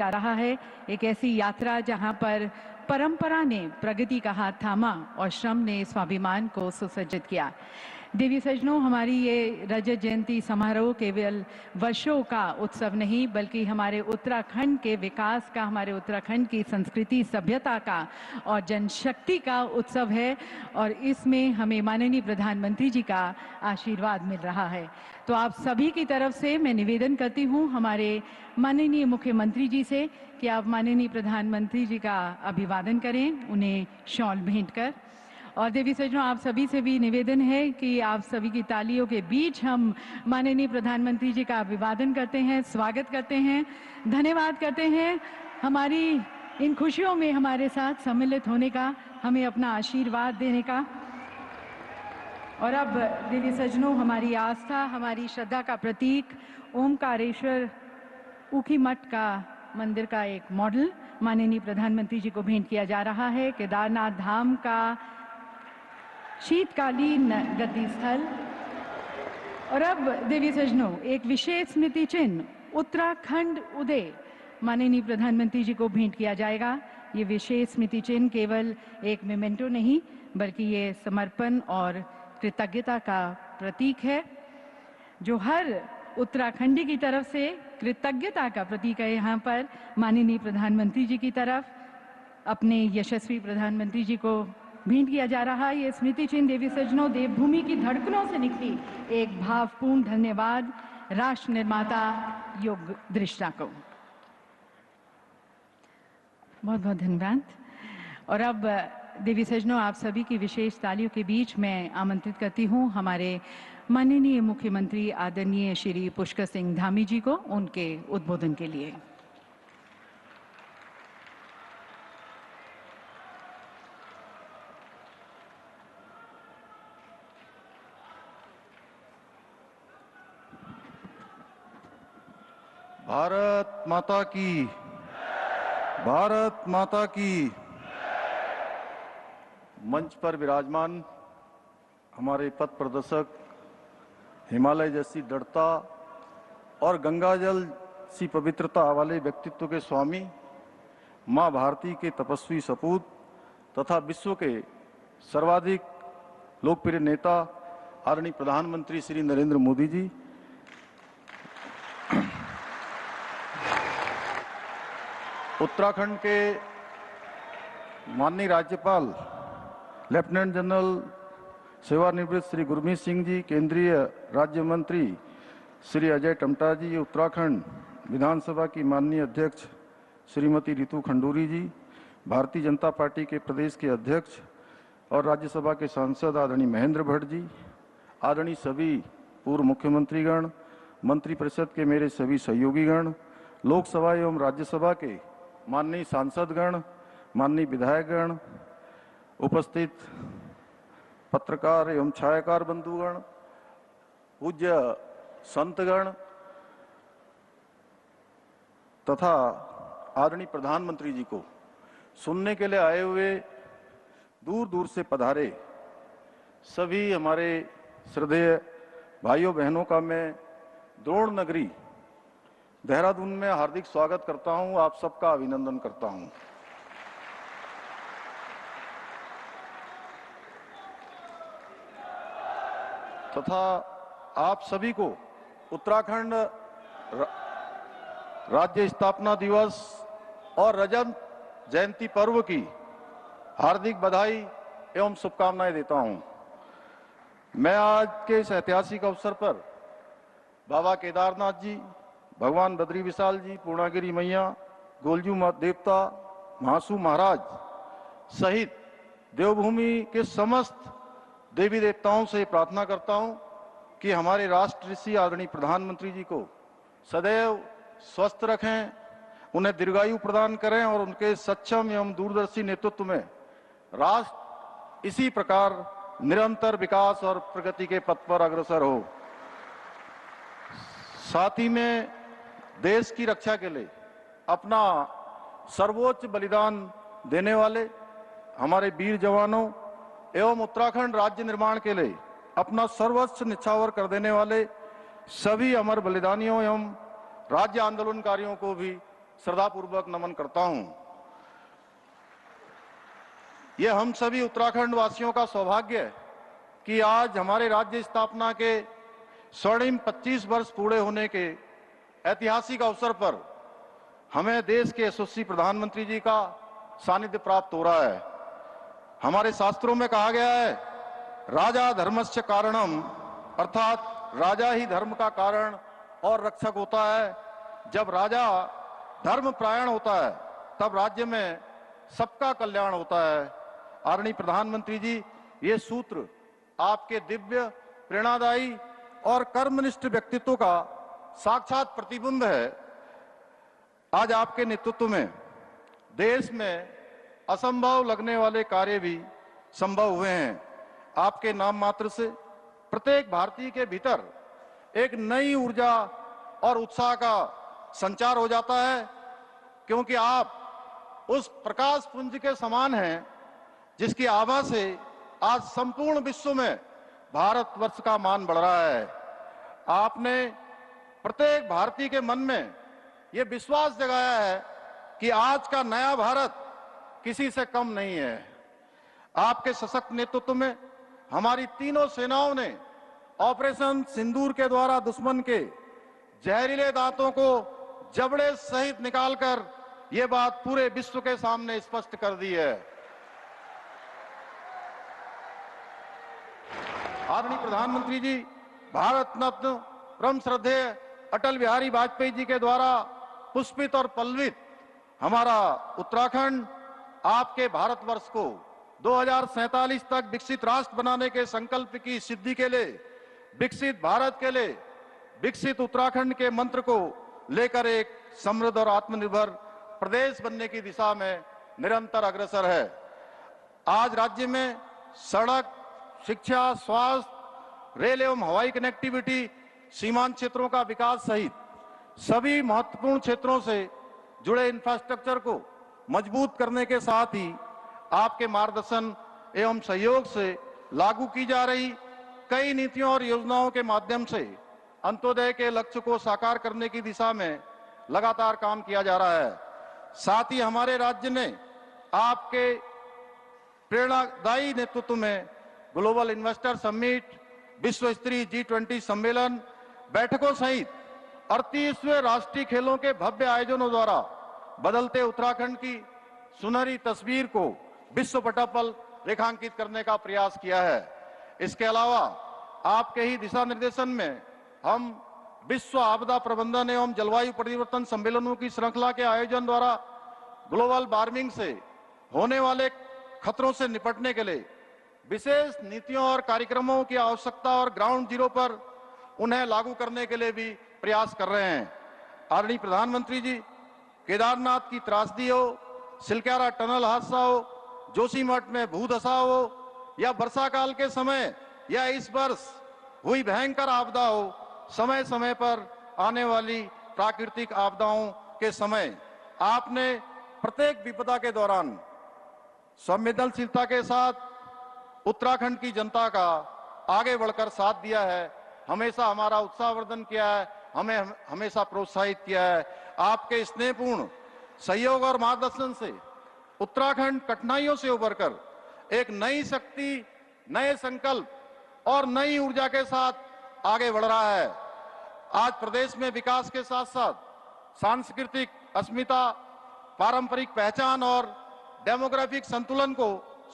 जा रहा है। एक ऐसी यात्रा जहां पर परंपरा ने प्रगति का हाथ थामा और श्रम ने स्वाभिमान को सुसज्जित किया। देवी सज्जनों, हमारी ये रजत जयंती समारोह केवल वर्षों का उत्सव नहीं बल्कि हमारे उत्तराखंड के विकास का, हमारे उत्तराखंड की संस्कृति सभ्यता का और जनशक्ति का उत्सव है और इसमें हमें माननीय प्रधानमंत्री जी का आशीर्वाद मिल रहा है। तो आप सभी की तरफ से मैं निवेदन करती हूँ हमारे माननीय मुख्यमंत्री जी से कि आप माननीय प्रधानमंत्री जी का अभिवादन करें, उन्हें शॉल भेंट कर। और देवी सज्जनों, आप सभी से भी निवेदन है कि आप सभी की तालियों के बीच हम माननीय प्रधानमंत्री जी का अभिवादन करते हैं, स्वागत करते हैं, धन्यवाद करते हैं हमारी इन खुशियों में हमारे साथ सम्मिलित होने का, हमें अपना आशीर्वाद देने का। और अब देवी सज्जनों, हमारी आस्था, हमारी श्रद्धा का प्रतीक ओमकारेश्वर ऊखी मठ का मंदिर का एक मॉडल माननीय प्रधानमंत्री जी को भेंट किया जा रहा है। केदारनाथ धाम का शीतकालीन गद्दी स्थल। और अब देवी सज्जनों, एक विशेष स्मृति चिन्ह उत्तराखंड उदय माननीय प्रधानमंत्री जी को भेंट किया जाएगा। ये विशेष स्मृति चिन्ह केवल एक मेमेंटो नहीं बल्कि ये समर्पण और कृतज्ञता का प्रतीक है, जो हर उत्तराखंडी की तरफ से कृतज्ञता का प्रतीक है। यहाँ पर माननीय प्रधानमंत्री जी की तरफ अपने यशस्वी प्रधानमंत्री जी को भेंट किया जा रहा है। ये स्मृति चिन्ह देवी सज्जनों, देवभूमि की धड़कनों से निकली एक भावपूर्ण धन्यवाद राष्ट्र निर्माता योग दृष्टा को। बहुत बहुत धन्यवाद। और अब देवी सज्जनों, आप सभी की विशेष तालियों के बीच मैं आमंत्रित करती हूँ हमारे माननीय मुख्यमंत्री आदरणीय श्री पुष्कर सिंह धामी जी को उनके उद्बोधन के लिए। भारत माता की, भारत माता की। मंच पर विराजमान हमारे पथ प्रदर्शक, हिमालय जैसी दृढ़ता और गंगाजल सी पवित्रता वाले व्यक्तित्व के स्वामी, मां भारती के तपस्वी सपूत तथा विश्व के सर्वाधिक लोकप्रिय नेता आदरणीय प्रधानमंत्री श्री नरेंद्र मोदी जी, उत्तराखंड के माननीय राज्यपाल लेफ्टिनेंट जनरल सेवानिवृत्त श्री गुरमीत सिंह जी, केंद्रीय राज्य मंत्री श्री अजय टमटा जी, उत्तराखंड विधानसभा की माननीय अध्यक्ष श्रीमती रितु खंडूरी जी, भारतीय जनता पार्टी के प्रदेश के अध्यक्ष और राज्यसभा के सांसद आदरणीय महेंद्र भट्ट जी, आदरणीय सभी पूर्व मुख्यमंत्रीगण, मंत्रिपरिषद के मेरे सभी सहयोगीगण, लोकसभा एवं राज्यसभा के माननीय सांसदगण, माननीय विधायकगण, उपस्थित पत्रकार एवं छायाकार बंधुगण, पूज्य संतगण तथा आदरणीय प्रधानमंत्री जी को सुनने के लिए आए हुए दूर दूर से पधारे सभी हमारे श्रद्धेय भाइयों बहनों का मैं द्रोण नगरी देहरादून में हार्दिक स्वागत करता हूं, आप सबका अभिनंदन करता हूं। तथा आप सभी को उत्तराखंड राज्य स्थापना दिवस और रजत जयंती पर्व की हार्दिक बधाई एवं शुभकामनाएं देता हूं। मैं आज के इस ऐतिहासिक अवसर पर बाबा केदारनाथ जी, भगवान बद्री विशाल जी, पूर्णागिरी मैया, गोलजू देवता, महासू महाराज सहित देवभूमि के समस्त देवी देवताओं से प्रार्थना करता हूं कि हमारे राष्ट्र ऋषि आदरणीय प्रधानमंत्री जी को सदैव स्वस्थ रखें, उन्हें दीर्घायु प्रदान करें और उनके सक्षम एवं दूरदर्शी नेतृत्व में राष्ट्र इसी प्रकार निरंतर विकास और प्रगति के पथ पर अग्रसर हो। साथ ही में देश की रक्षा के लिए अपना सर्वोच्च बलिदान देने वाले हमारे वीर जवानों एवं उत्तराखंड राज्य निर्माण के लिए अपना सर्वस्व निछावर कर देने वाले सभी अमर बलिदानियों एवं राज्य आंदोलनकारियों को भी श्रद्धापूर्वक नमन करता हूं। यह हम सभी उत्तराखंड वासियों का सौभाग्य है कि आज हमारे राज्य स्थापना के स्वर्णिम 25 वर्ष पूरे होने के ऐतिहासिक अवसर पर हमें देश के यशस्वी प्रधानमंत्री जी का सानिध्य प्राप्त हो रहा है। हमारे शास्त्रों में कहा गया है, राजा धर्मस्य कारणम, अर्थात राजा ही धर्म का कारण और रक्षक होता है। जब राजा धर्म परायण होता है तब राज्य में सबका कल्याण होता है। आदरणीय प्रधानमंत्री जी, ये सूत्र आपके दिव्य, प्रेरणादायी और कर्मनिष्ठ व्यक्तित्व का साक्षात प्रतिबिंब है। आज आपके नेतृत्व में देश में असंभव लगने वाले कार्य भी संभव हुए हैं। आपके नाम मात्र से प्रत्येक भारतीय के भीतर एक नई ऊर्जा और उत्साह का संचार हो जाता है, क्योंकि आप उस प्रकाश पुंज के समान हैं जिसकी आभा से आज संपूर्ण विश्व में भारतवर्ष का मान बढ़ रहा है। आपने प्रत्येक भारतीय के मन में यह विश्वास जगाया है कि आज का नया भारत किसी से कम नहीं है। आपके सशक्त नेतृत्व में हमारी तीनों सेनाओं ने ऑपरेशन सिंदूर के द्वारा दुश्मन के जहरीले दांतों को जबड़े सहित निकालकर यह बात पूरे विश्व के सामने स्पष्ट कर दी है। आदरणीय प्रधानमंत्री जी, भारत रत्न परम श्रद्धेय अटल बिहारी वाजपेयी जी के द्वारा पुष्पित और पल्लवित हमारा उत्तराखंड आपके भारतवर्ष को 2047 तक विकसित राष्ट्र बनाने के संकल्प की सिद्धि के लिए, विकसित भारत के लिए, विकसित उत्तराखंड के मंत्र को लेकर एक समृद्ध और आत्मनिर्भर प्रदेश बनने की दिशा में निरंतर अग्रसर है। आज राज्य में सड़क, शिक्षा, स्वास्थ्य, रेल एवं हवाई कनेक्टिविटी, सीमांत क्षेत्रों का विकास सहित सभी महत्वपूर्ण क्षेत्रों से जुड़े इंफ्रास्ट्रक्चर को मजबूत करने के साथ ही आपके मार्गदर्शन एवं सहयोग से लागू की जा रही कई नीतियों और योजनाओं के माध्यम से अंत्योदय के लक्ष्य को साकार करने की दिशा में लगातार काम किया जा रहा है। साथ ही हमारे राज्य ने आपके प्रेरणादायी नेतृत्व में ग्लोबल इन्वेस्टर समिट, विश्व स्तरीय G20 सम्मेलन, बैठकों सहित 38वें राष्ट्रीय खेलों के भव्य आयोजनों द्वारा बदलते उत्तराखंड की सुनहरी तस्वीर को विश्व पटल पर रेखांकित करने का प्रयास किया है। इसके अलावा आपके ही दिशा निर्देशन में हम विश्व आपदा प्रबंधन एवं जलवायु परिवर्तन सम्मेलनों की श्रृंखला के आयोजन द्वारा ग्लोबल वार्मिंग से होने वाले खतरों से निपटने के लिए विशेष नीतियों और कार्यक्रमों की आवश्यकता और ग्राउंड जीरो पर उन्हें लागू करने के लिए भी प्रयास कर रहे हैं। आदरणीय प्रधानमंत्री जी, केदारनाथ की त्रासदी हो, सिलक्यारा टनल हादसा हो, जोशीमठ में भूधसा हो या वर्षा काल के समय या इस वर्ष हुई भयंकर आपदा हो, समय समय पर आने वाली प्राकृतिक आपदाओं के समय आपने प्रत्येक विपदा के दौरान संवेदनशीलता के साथ उत्तराखंड की जनता का आगे बढ़कर साथ दिया है, हमेशा हमारा उत्साहवर्धन किया है, हमें हमेशा प्रोत्साहित किया है। आपके स्नेहपूर्ण सहयोग और मार्गदर्शन से उत्तराखंड कठिनाइयों से उबरकर एक नई शक्ति, नए संकल्प और नई ऊर्जा के साथ आगे बढ़ रहा है। आज प्रदेश में विकास के साथ साथ सांस्कृतिक अस्मिता, पारंपरिक पहचान और डेमोग्राफिक संतुलन को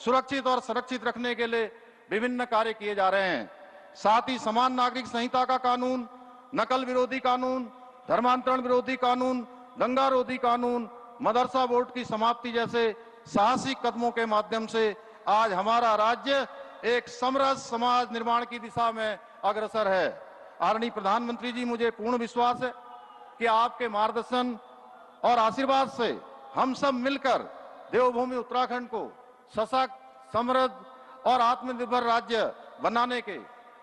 सुरक्षित और संरक्षित रखने के लिए विभिन्न कार्य किए जा रहे हैं। साथ ही समान नागरिक संहिता का कानून, नकल विरोधी कानून, धर्मांतरण विरोधी कानून, दंगा रोधी कानून, मदरसा बोर्ड की समाप्ति जैसे साहसिक कदमों के माध्यम से आज हमारा राज्य एक समरस समाज निर्माण की दिशा में अग्रसर है। आदरणीय प्रधानमंत्री जी, मुझे पूर्ण विश्वास है कि आपके मार्गदर्शन और आशीर्वाद से हम सब मिलकर देवभूमि उत्तराखंड को सशक्त, समृद्ध और आत्मनिर्भर राज्य बनाने के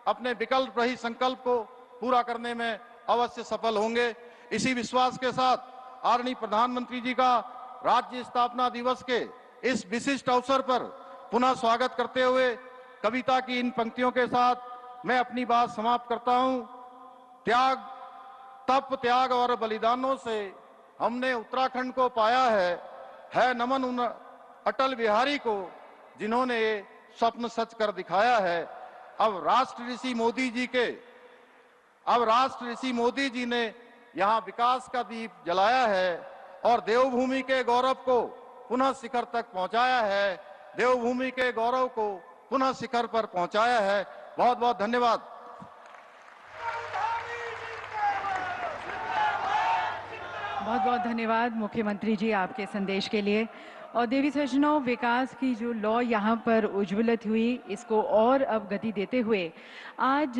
अपने विकल्प रहित संकल्प को पूरा करने में अवश्य सफल होंगे। इसी विश्वास के साथ आदरणीय प्रधानमंत्री जी का राज्य स्थापना दिवस के इस विशिष्ट अवसर पर पुनः स्वागत करते हुए कविता की इन पंक्तियों के साथ मैं अपनी बात समाप्त करता हूं। तप, त्याग और बलिदानों से हमने उत्तराखंड को पाया है नमन उन अटल बिहारी को जिन्होंने ये स्वप्न सच कर दिखाया है। अब राष्ट्र ऋषि मोदी जी ने यहाँ विकास का दीप जलाया है और देवभूमि के गौरव को पुनः शिखर तक पहुंचाया है, देवभूमि के गौरव को पुनः शिखर पर पहुंचाया है। बहुत बहुत धन्यवाद। बहुत बहुत धन्यवाद मुख्यमंत्री जी आपके संदेश के लिए। और देवी सज्जनों, विकास की जो लौ यहाँ पर उज्ज्वलित हुई, इसको और अब गति देते हुए आज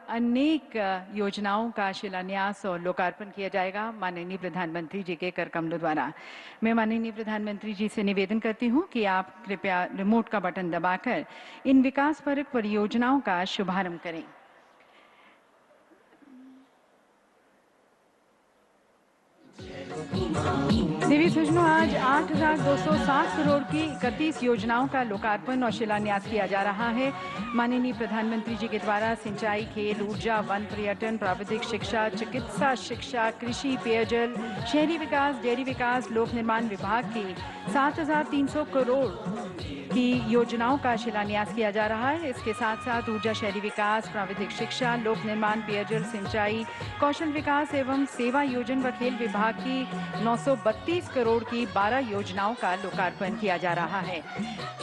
अनेक योजनाओं का शिलान्यास और लोकार्पण किया जाएगा माननीय प्रधानमंत्री जी के कर कमलों द्वारा। मैं माननीय प्रधानमंत्री जी से निवेदन करती हूँ कि आप कृपया रिमोट का बटन दबाकर इन विकासपरक परियोजनाओं का शुभारंभ करें। देवी सज्जनों, आज 8,207 करोड़ की 31 योजनाओं का लोकार्पण और शिलान्यास किया जा रहा है। माननीय प्रधानमंत्री जी के द्वारा सिंचाई, खेल, ऊर्जा, वन, पर्यटन, प्राविधिक शिक्षा, चिकित्सा शिक्षा, कृषि, पेयजल, शहरी विकास, डेयरी विकास, लोक निर्माण विभाग की 7,300 करोड़ की योजनाओं का शिलान्यास किया जा रहा है। इसके साथ साथ ऊर्जा, शहरी विकास, प्राविधिक शिक्षा, लोक निर्माण, पेयजल, सिंचाई, कौशल विकास एवं सेवा योजन व खेल विभाग की 932 करोड़ की 12 योजनाओं का लोकार्पण किया जा रहा है।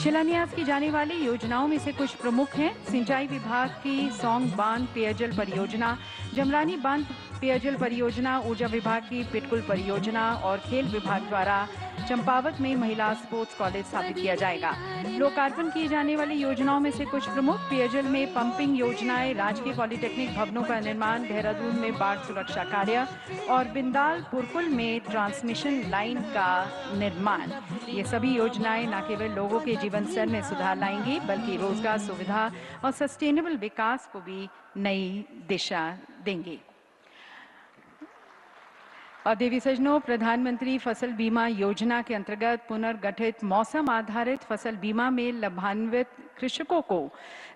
शिलान्यास की जाने वाली योजनाओं में से कुछ प्रमुख हैं। सिंचाई विभाग की सौंग बांध पेयजल परियोजना, जमरानी बांध पेयजल परियोजना, ऊर्जा विभाग की पिटकुल परियोजना और खेल विभाग द्वारा चंपावत में महिला स्पोर्ट्स कॉलेज स्थापित किया जाएगा। लोकार्पण की जाने वाली योजनाओं में से कुछ प्रमुख: पेयजल में पंपिंग योजनाएं, राजकीय पॉलिटेक्निक भवनों का निर्माण, देहरादून में बाढ़ सुरक्षा कार्य और बिंदाल पुरकुल में ट्रांसमिशन लाइन का निर्माण। ये सभी योजनाएं न केवल लोगों के जीवन स्तर में सुधार लाएंगी बल्कि रोजगार, सुविधा और सस्टेनेबल विकास को भी नई दिशा देंगी। और देवी सज्जनों, प्रधानमंत्री फसल बीमा योजना के अंतर्गत पुनर्गठित मौसम आधारित फसल बीमा में लाभान्वित कृषकों को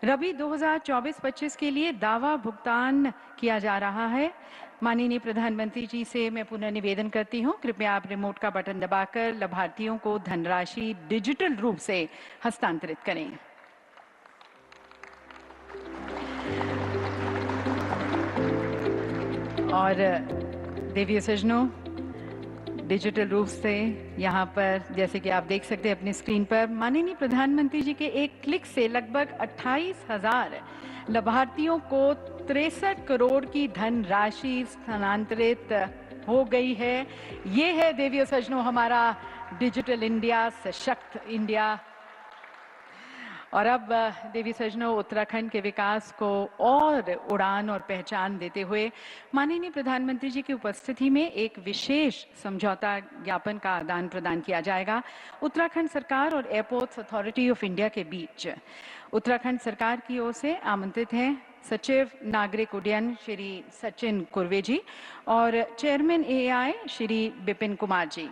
रबी 2024-25 के लिए दावा भुगतान किया जा रहा है। माननीय प्रधानमंत्री जी से मैं पुनः निवेदन करती हूँ, कृपया आप रिमोट का बटन दबाकर लाभार्थियों को धनराशि डिजिटल रूप से हस्तांतरित करें। और देवी सज्जनों, डिजिटल रूप से यहाँ पर जैसे कि आप देख सकते हैं अपनी स्क्रीन पर, माननीय प्रधानमंत्री जी के एक क्लिक से लगभग 28,000 लाभार्थियों को 63 करोड़ की धनराशि स्थानांतरित हो गई है। ये है देवी सज्जनों हमारा डिजिटल इंडिया, सशक्त इंडिया। और अब देवी सज्जनों, उत्तराखंड के विकास को और उड़ान और पहचान देते हुए माननीय प्रधानमंत्री जी की उपस्थिति में एक विशेष समझौता ज्ञापन का आदान प्रदान किया जाएगा उत्तराखंड सरकार और एयरपोर्ट्स अथॉरिटी ऑफ इंडिया के बीच। उत्तराखंड सरकार की ओर से आमंत्रित हैं सचिव नागरिक उड्डयन श्री सचिन कुर्वे जी और चेयरमैन एआई श्री विपिन कुमार जी।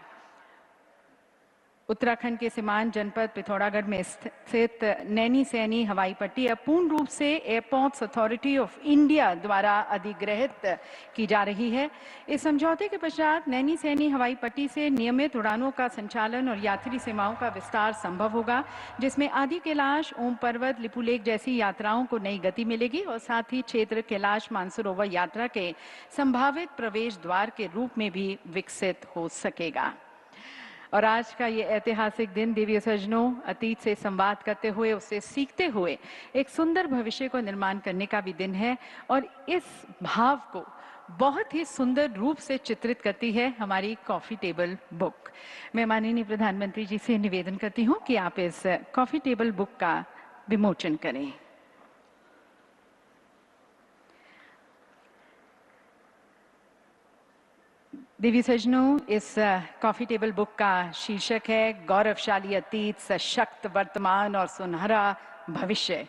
उत्तराखंड के सीमांत जनपद पिथौरागढ़ में स्थित नैनी सैनी हवाई पट्टी अब पूर्ण रूप से एयरपोर्ट्स अथॉरिटी ऑफ इंडिया द्वारा अधिग्रहित की जा रही है। इस समझौते के पश्चात नैनी सैनी हवाई पट्टी से नियमित उड़ानों का संचालन और यात्री सेवाओं का विस्तार संभव होगा, जिसमें आदि कैलाश, ओम पर्वत, लिपुलेख जैसी यात्राओं को नई गति मिलेगी और साथ ही क्षेत्र कैलाश मानसरोवर यात्रा के संभावित प्रवेश द्वार के रूप में भी विकसित हो सकेगा। और आज का ये ऐतिहासिक दिन देवी सज्जनों, अतीत से संवाद करते हुए, उससे सीखते हुए एक सुंदर भविष्य को निर्माण करने का भी दिन है। और इस भाव को बहुत ही सुंदर रूप से चित्रित करती है हमारी कॉफी टेबल बुक। मैं माननीय प्रधानमंत्री जी से निवेदन करती हूँ कि आप इस कॉफी टेबल बुक का विमोचन करें। देवी सज्जनों, इस कॉफी टेबल बुक का शीर्षक है गौरवशाली अतीत, सशक्त वर्तमान और सुनहरा भविष्य।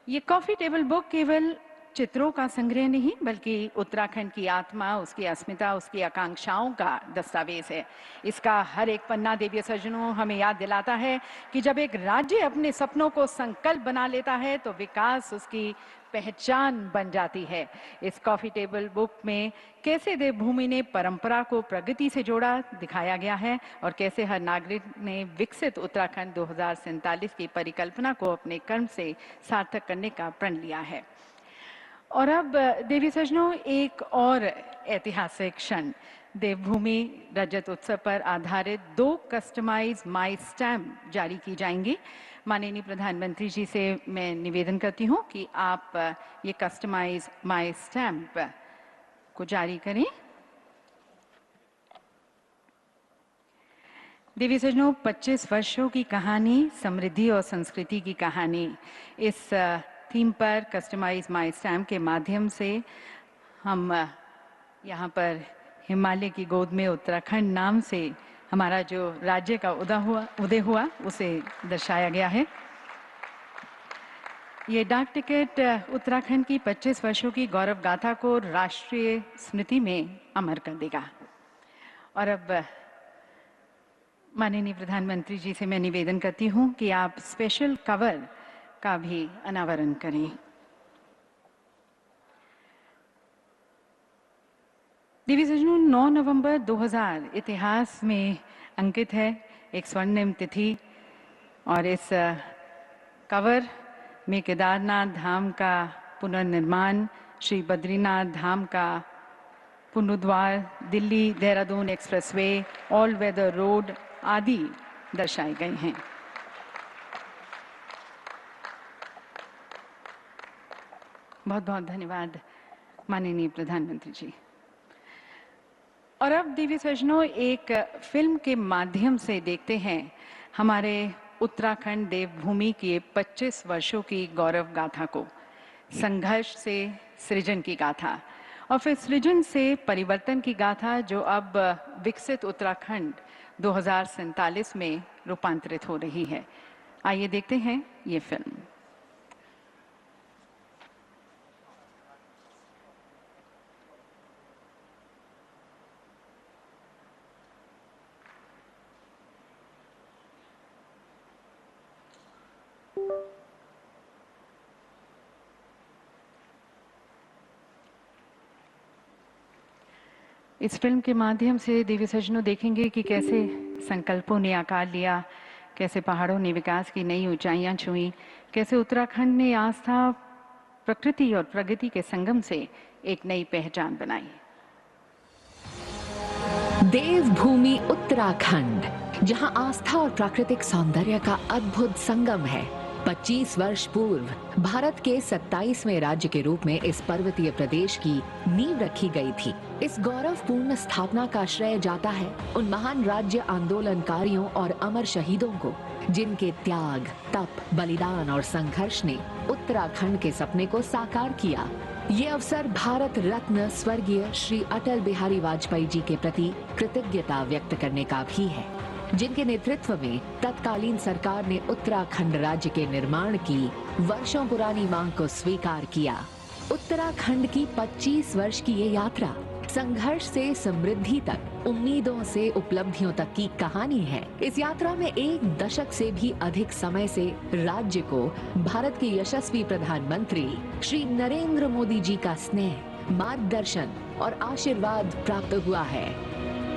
ये कॉफी टेबल बुक केवल चित्रों का संग्रह नहीं बल्कि उत्तराखंड की आत्मा, उसकी अस्मिता, उसकी आकांक्षाओं का दस्तावेज है। इसका हर एक पन्ना देवी सज्जनों हमें याद दिलाता है कि जब एक राज्य अपने सपनों को संकल्प बना लेता है तो विकास उसकी पहचान बन जाती है। इस कॉफी टेबल बुक में कैसे देवभूमि ने परंपरा को प्रगति से जोड़ा दिखाया गया है और कैसे हर नागरिक ने विकसित उत्तराखंड 2047 की परिकल्पना को अपने कर्म से सार्थक करने का प्रण लिया है। और अब देवी सज्जनों एक और ऐतिहासिक क्षण, देवभूमि रजत उत्सव पर आधारित 2 कस्टमाइज माई स्टैम्प जारी की जाएंगी। माननीय प्रधानमंत्री जी से मैं निवेदन करती हूं कि आप ये कस्टमाइज माई स्टैम्प को जारी करें। देवी सज्जनों, 25 वर्षों की कहानी, समृद्धि और संस्कृति की कहानी, इस थीम पर कस्टमाइज माई स्टैम्प के माध्यम से हम यहाँ पर हिमालय की गोद में उत्तराखंड नाम से हमारा जो राज्य का उदय हुआ उसे दर्शाया गया है। ये डाक टिकट उत्तराखंड की 25 वर्षों की गौरव गाथा को राष्ट्रीय स्मृति में अमर कर देगा। और अब माननीय प्रधानमंत्री जी से मैं निवेदन करती हूँ कि आप स्पेशल कवर का भी अनावरण करें। देवी सज्जनों, 9 नवंबर 2000 इतिहास में अंकित है, एक स्वर्णिम तिथि, और इस कवर में केदारनाथ धाम का पुनर्निर्माण, श्री बद्रीनाथ धाम का पुनरुद्धार, Delhi Dehradun expressway, all weather road आदि दर्शाए गए हैं। बहुत बहुत धन्यवाद माननीय प्रधानमंत्री जी। और अब देवी सज्जनों, एक फिल्म के माध्यम से देखते हैं हमारे उत्तराखंड देवभूमि की 25 वर्षों की गौरव गाथा को, संघर्ष से सृजन की गाथा और फिर सृजन से परिवर्तन की गाथा, जो अब विकसित उत्तराखंड 2047 में रूपांतरित हो रही है। आइए देखते हैं ये फिल्म। इस फिल्म के माध्यम से देवी सज्जनों देखेंगे कि कैसे संकल्पों ने आकार लिया, कैसे पहाड़ों ने विकास की नई ऊंचाइयां छुई, कैसे उत्तराखंड ने आस्था, प्रकृति और प्रगति के संगम से एक नई पहचान बनाई। देवभूमि उत्तराखंड, जहां आस्था और प्राकृतिक सौंदर्य का अद्भुत संगम है। 25 वर्ष पूर्व भारत के 27वें राज्य के रूप में इस पर्वतीय प्रदेश की नींव रखी गई थी। इस गौरवपूर्ण स्थापना का श्रेय जाता है उन महान राज्य आंदोलनकारियों और अमर शहीदों को, जिनके त्याग, तप, बलिदान और संघर्ष ने उत्तराखंड के सपने को साकार किया। ये अवसर भारत रत्न स्वर्गीय श्री अटल बिहारी वाजपेयी जी के प्रति कृतज्ञता व्यक्त करने का भी है, जिनके नेतृत्व में तत्कालीन सरकार ने उत्तराखंड राज्य के निर्माण की वर्षों पुरानी मांग को स्वीकार किया। उत्तराखंड की 25 वर्ष की ये यात्रा संघर्ष से समृद्धि तक, उम्मीदों से उपलब्धियों तक की कहानी है। इस यात्रा में 1 दशक से भी अधिक समय से राज्य को भारत के यशस्वी प्रधानमंत्री श्री नरेंद्र मोदी जी का स्नेह, मार्गदर्शन और आशीर्वाद प्राप्त हुआ है।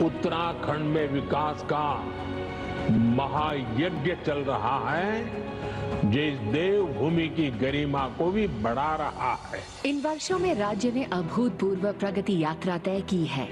उत्तराखंड में विकास का महायज्ञ चल रहा है, जिस देवभूमि की गरिमा को भी बढ़ा रहा है। इन वर्षों में राज्य ने अभूतपूर्व प्रगति यात्रा तय की है।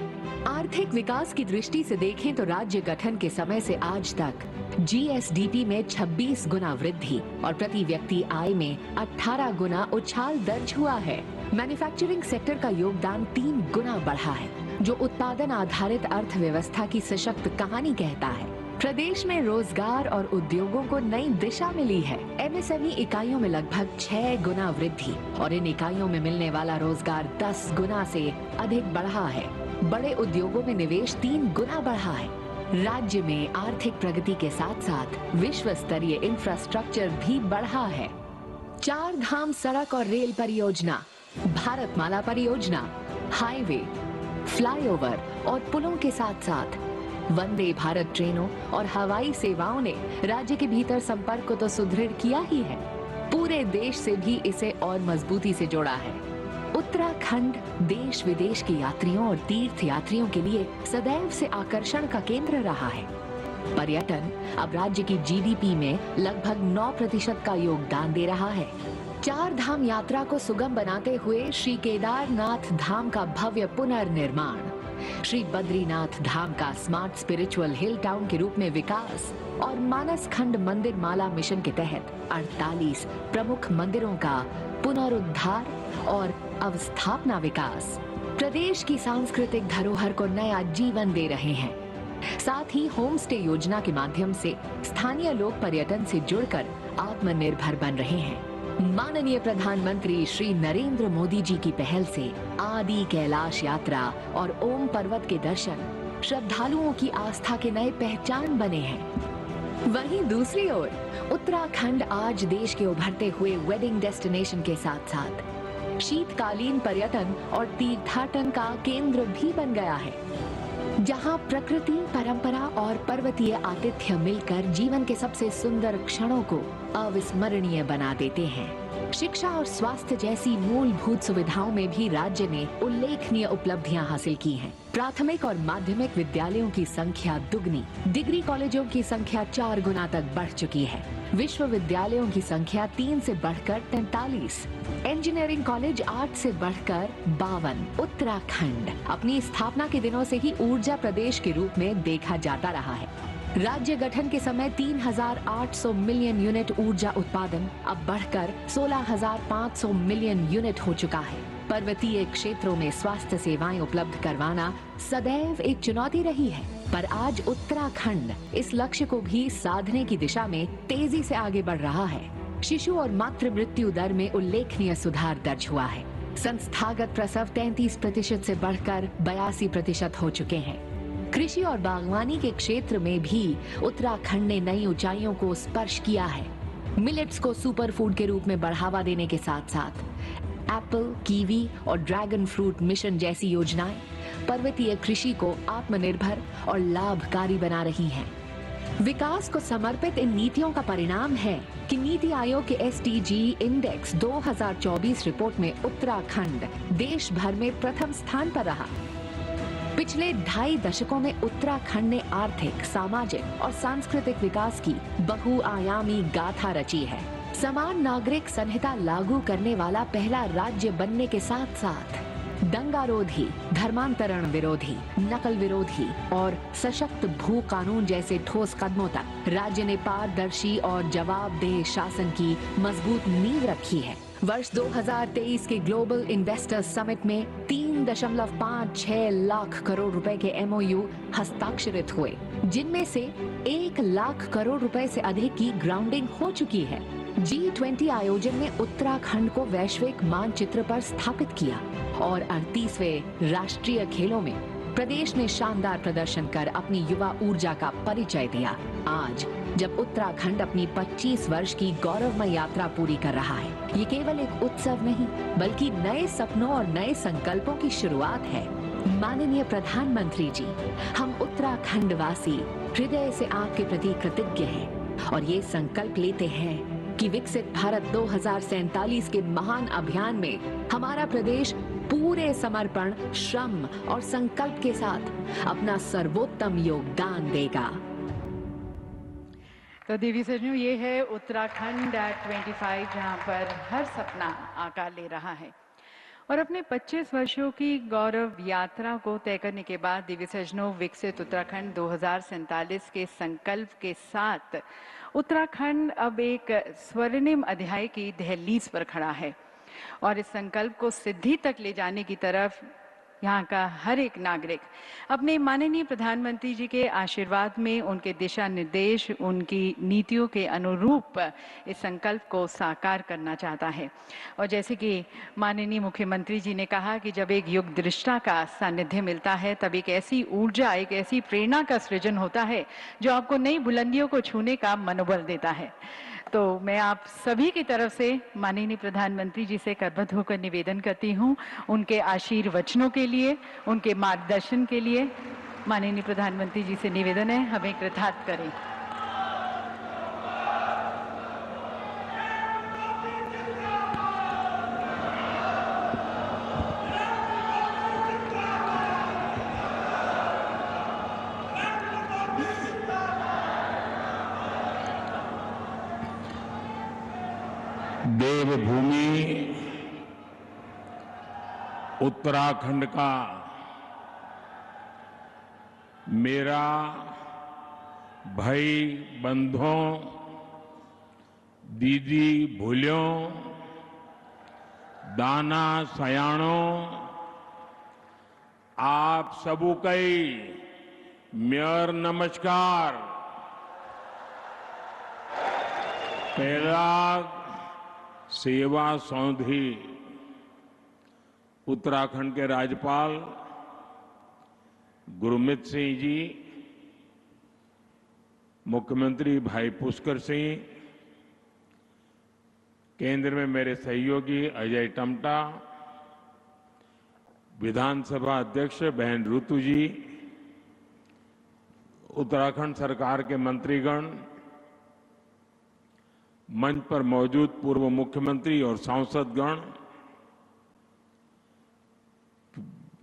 आर्थिक विकास की दृष्टि से देखें तो राज्य गठन के समय से आज तक जीएसडीपी में 26 गुना वृद्धि और प्रति व्यक्ति आय में 18 गुना उछाल दर्ज हुआ है। मैन्युफैक्चरिंग सेक्टर का योगदान 3 गुना बढ़ा है, जो उत्पादन आधारित अर्थव्यवस्था की सशक्त कहानी कहता है। प्रदेश में रोजगार और उद्योगों को नई दिशा मिली है। एमएसएमई इकाइयों में लगभग 6 गुना वृद्धि और इन इकाइयों में मिलने वाला रोजगार 10 गुना से अधिक बढ़ा है। बड़े उद्योगों में निवेश 3 गुना बढ़ा है। राज्य में आर्थिक प्रगति के साथ साथ विश्व स्तरीय इंफ्रास्ट्रक्चर भी बढ़ा है। 4 धाम सड़क और रेल परियोजना, भारतमाला परियोजना, हाईवे, फ्लाईओवर और पुलों के साथ साथ वंदे भारत ट्रेनों और हवाई सेवाओं ने राज्य के भीतर संपर्क को तो सुदृढ़ किया ही है, पूरे देश से भी इसे और मजबूती से जोड़ा है। उत्तराखंड देश विदेश के यात्रियों और तीर्थ यात्रियों के लिए सदैव से आकर्षण का केंद्र रहा है। पर्यटन अब राज्य की जीडीपी में लगभग 9% का योगदान दे रहा है। 4 धाम यात्रा को सुगम बनाते हुए श्री केदारनाथ धाम का भव्य पुनर्निर्माण, श्री बद्रीनाथ धाम का स्मार्ट स्पिरिचुअल हिल टाउन के रूप में विकास और मानस खंड मंदिर माला मिशन के तहत 48 प्रमुख मंदिरों का पुनरुद्धार और अवस्थापना विकास प्रदेश की सांस्कृतिक धरोहर को नया जीवन दे रहे हैं। साथ ही होम स्टे योजना के माध्यम से स्थानीय लोग पर्यटन से जुड़कर आत्मनिर्भर बन रहे हैं। माननीय प्रधानमंत्री श्री नरेंद्र मोदी जी की पहल से आदि कैलाश यात्रा और ओम पर्वत के दर्शन श्रद्धालुओं की आस्था के नए पहचान बने हैं। वहीं दूसरी ओर उत्तराखंड आज देश के उभरते हुए वेडिंग डेस्टिनेशन के साथ साथ शीतकालीन पर्यटन और तीर्थाटन का केंद्र भी बन गया है, जहां प्रकृति, परंपरा और पर्वतीय आतिथ्य मिलकर जीवन के सबसे सुंदर क्षणों को अविस्मरणीय बना देते हैं। शिक्षा और स्वास्थ्य जैसी मूलभूत सुविधाओं में भी राज्य ने उल्लेखनीय उपलब्धियां हासिल की हैं। प्राथमिक और माध्यमिक विद्यालयों की संख्या दुगनी, डिग्री कॉलेजों की संख्या 4 गुना तक बढ़ चुकी है। विश्वविद्यालयों की संख्या 3 से बढ़कर 43, इंजीनियरिंग कॉलेज 8 से बढ़कर 52। उत्तराखंड अपनी स्थापना के दिनों से ही ऊर्जा प्रदेश के रूप में देखा जाता रहा है। राज्य गठन के समय 3,800 मिलियन यूनिट ऊर्जा उत्पादन अब बढ़कर 16,500 मिलियन यूनिट हो चुका है। पर्वतीय क्षेत्रों में स्वास्थ्य सेवाएं उपलब्ध करवाना सदैव एक चुनौती रही है, पर आज उत्तराखंड इस लक्ष्य को भी साधने की दिशा में तेजी से आगे बढ़ रहा है। शिशु और मातृ मृत्यु दर में उल्लेखनीय सुधार दर्ज हुआ है। संस्थागत प्रसव 33% से बढ़कर 82% हो चुके हैं। कृषि और बागवानी के क्षेत्र में भी उत्तराखंड ने नई ऊंचाइयों को स्पर्श किया है। मिलेट्स को सुपर फूड के रूप में बढ़ावा देने के साथ साथ एप्पल, कीवी और ड्रैगन फ्रूट मिशन जैसी योजनाएं पर्वतीय कृषि को आत्मनिर्भर और लाभकारी बना रही हैं। विकास को समर्पित इन नीतियों का परिणाम है कि नीति आयोग के SDG इंडेक्स 2024 रिपोर्ट में उत्तराखंड देश भर में प्रथम स्थान पर रहा। पिछले 2.5 दशकों में उत्तराखंड ने आर्थिक, सामाजिक और सांस्कृतिक विकास की बहुआयामी गाथा रची है। समान नागरिक संहिता लागू करने वाला पहला राज्य बनने के साथ साथ दंगारोधी, धर्मांतरण विरोधी, नकल विरोधी और सशक्त भू कानून जैसे ठोस कदमों तक राज्य ने पारदर्शी और जवाबदेह शासन की मजबूत नींव रखी है। वर्ष 2023 के ग्लोबल इन्वेस्टर्स समिट में 3.56 लाख करोड़ रुपए के MOU हस्ताक्षरित हुए, जिनमें से 1 लाख करोड़ रुपए से अधिक की ग्राउंडिंग हो चुकी है। G20 आयोजन ने उत्तराखंड को वैश्विक मानचित्र पर स्थापित किया और 38वें राष्ट्रीय खेलों में प्रदेश ने शानदार प्रदर्शन कर अपनी युवा ऊर्जा का परिचय दिया। आज जब उत्तराखंड अपनी 25 वर्ष की गौरवमय यात्रा पूरी कर रहा है, ये केवल एक उत्सव नहीं बल्कि नए सपनों और नए संकल्पों की शुरुआत है। माननीय प्रधानमंत्री जी, हम उत्तराखंड वासी हृदय से आपके प्रति कृतज्ञ हैं और ये संकल्प लेते हैं कि विकसित भारत 2047 के महान अभियान में हमारा प्रदेश पूरे समर्पण, श्रम और संकल्प के साथ अपना सर्वोत्तम योगदान देगा। तो देवी सज्जनों, ये है उत्तराखंड एट 25, जहां पर हर सपना आकार ले रहा है। और अपने 25 वर्षों की गौरव यात्रा को तय करने के बाद देवी सज्जनों, विकसित उत्तराखंड 2047 के संकल्प के साथ उत्तराखंड अब एक स्वर्णिम अध्याय की दहलीज पर खड़ा है और इस संकल्प को सिद्धि तक ले जाने की तरफ यहाँ का हर एक नागरिक अपने माननीय प्रधानमंत्री जी के आशीर्वाद में, उनके दिशा निर्देश, उनकी नीतियों के अनुरूप इस संकल्प को साकार करना चाहता है। और जैसे कि माननीय मुख्यमंत्री जी ने कहा कि जब एक युग दृष्टा का सानिध्य मिलता है, तब एक ऐसी ऊर्जा, एक ऐसी प्रेरणा का सृजन होता है जो आपको नई बुलंदियों को छूने का मनोबल देता है। तो मैं आप सभी की तरफ से माननीय प्रधानमंत्री जी से करबद्ध होकर निवेदन करती हूं, उनके आशीर्वचनों के लिए, उनके मार्गदर्शन के लिए माननीय प्रधानमंत्री जी से निवेदन है, हमें कृतार्थ करें। देवभूमि उत्तराखंड का मेरा भाई बंधुओं, दीदी भूलियों, दाना सयाणों, आप सबू कई मेयर नमस्कार। पहला सेवा सौंधी उत्तराखंड के राज्यपाल गुरमीत सिंह जी, मुख्यमंत्री भाई पुष्कर सिंह, केंद्र में मेरे सहयोगी अजय टमटा, विधानसभा अध्यक्ष बहन ऋतु जी, उत्तराखंड सरकार के मंत्रीगण, मंच पर मौजूद पूर्व मुख्यमंत्री और सांसदगण,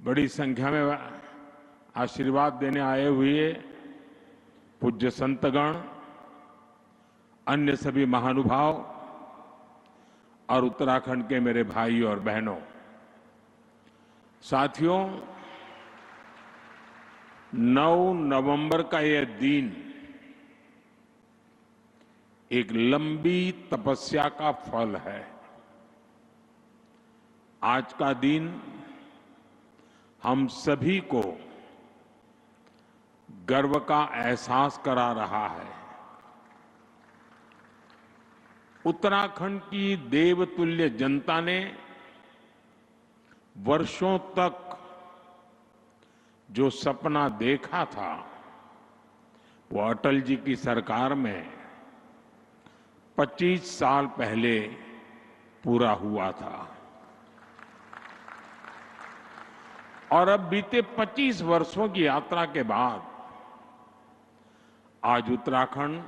बड़ी संख्या में आशीर्वाद देने आए हुए पूज्य संतगण, अन्य सभी महानुभाव और उत्तराखंड के मेरे भाई और बहनों, साथियों, 9 नवंबर का यह दिन एक लंबी तपस्या का फल है। आज का दिन हम सभी को गर्व का एहसास करा रहा है। उत्तराखंड की देवतुल्य जनता ने वर्षों तक जो सपना देखा था, वो अटल जी की सरकार में 25 साल पहले पूरा हुआ था। और अब बीते 25 वर्षों की यात्रा के बाद आज उत्तराखंड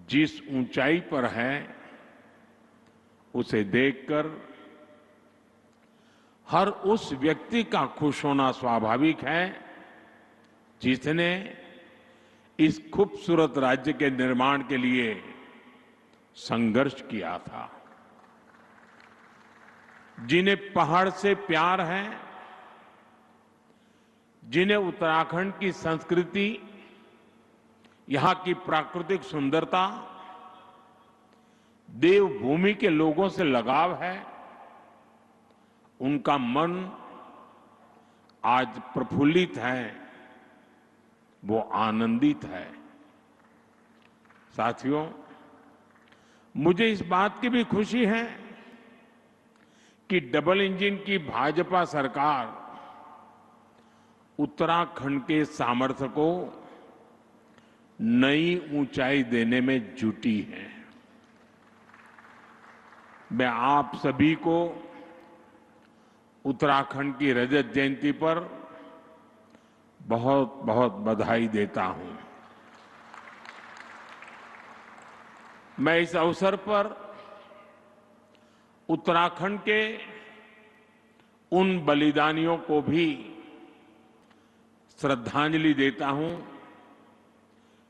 जिस ऊंचाई पर है, उसे देखकर हर उस व्यक्ति का खुश होना स्वाभाविक है जिसने इस खूबसूरत राज्य के निर्माण के लिए संघर्ष किया था, जिन्हें पहाड़ से प्यार है, जिन्हें उत्तराखंड की संस्कृति, यहां की प्राकृतिक सुंदरता, देवभूमि के लोगों से लगाव है, उनका मन आज प्रफुल्लित है, वो आनंदित है। साथियों, मुझे इस बात की भी खुशी है कि डबल इंजन की भाजपा सरकार उत्तराखंड के सामर्थ्य को नई ऊंचाई देने में जुटी है। मैं आप सभी को उत्तराखंड की रजत जयंती पर बहुत बहुत बधाई देता हूं। मैं इस अवसर पर उत्तराखंड के उन बलिदानियों को भी श्रद्धांजलि देता हूं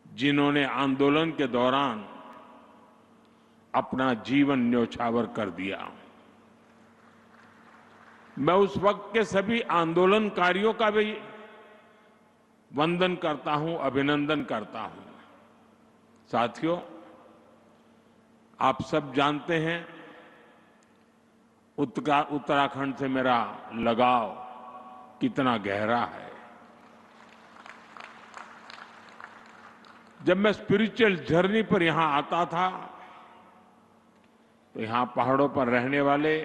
जिन्होंने आंदोलन के दौरान अपना जीवन न्यौछावर कर दिया। मैं उस वक्त के सभी आंदोलनकारियों का भी वंदन करता हूं, अभिनंदन करता हूं। साथियों, आप सब जानते हैं उत्तराखंड से मेरा लगाव कितना गहरा है। जब मैं स्पिरिचुअल जर्नी पर यहां आता था तो यहां पहाड़ों पर रहने वाले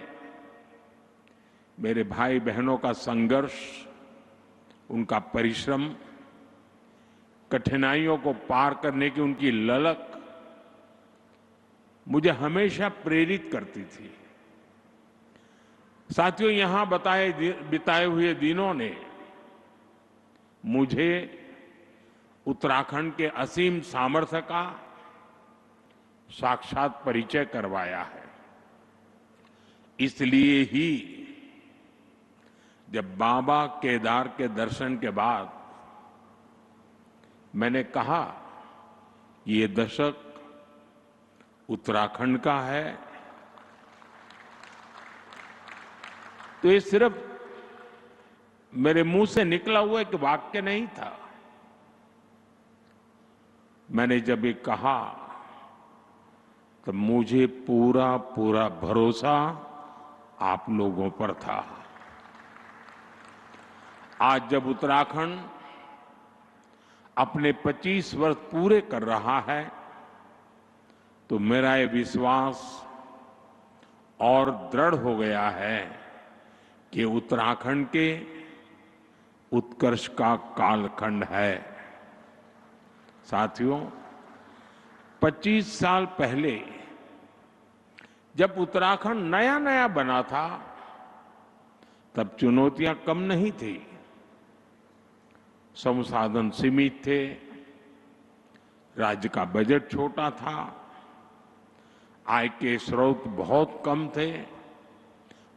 मेरे भाई बहनों का संघर्ष, उनका परिश्रम, कठिनाइयों को पार करने की उनकी ललक मुझे हमेशा प्रेरित करती थी। साथियों, यहां बिताए हुए दिनों ने मुझे उत्तराखंड के असीम सामर्थ्य का साक्षात परिचय करवाया है। इसलिए ही जब बाबा केदार के दर्शन के बाद मैंने कहा ये दशक उत्तराखंड का है, तो ये सिर्फ मेरे मुंह से निकला हुआ एक वाक्य नहीं था। मैंने जब ये कहा तो मुझे पूरा पूरा भरोसा आप लोगों पर था। आज जब उत्तराखंड अपने 25 वर्ष पूरे कर रहा है तो मेरा ये विश्वास और दृढ़ हो गया है कि उत्तराखंड के उत्कर्ष का कालखंड है। साथियों, 25 साल पहले जब उत्तराखंड नया नया बना था तब चुनौतियां कम नहीं थी। संसाधन सीमित थे, राज्य का बजट छोटा था, आय के स्रोत बहुत कम थे